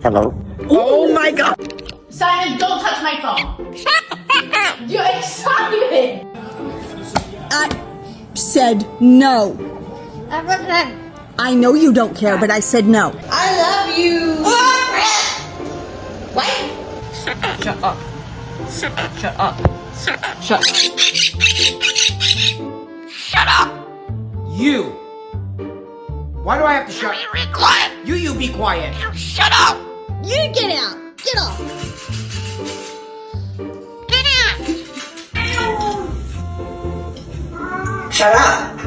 Hello? Oh my god! Simon, don't touch my phone. You're excited. I said no. I know you don't care, but I said no. I love you. What? Shut up. Shut up. Shut up. You. Why do I have to shut? Be quiet. You be quiet. Shut up. You get out. Get off. Shut up.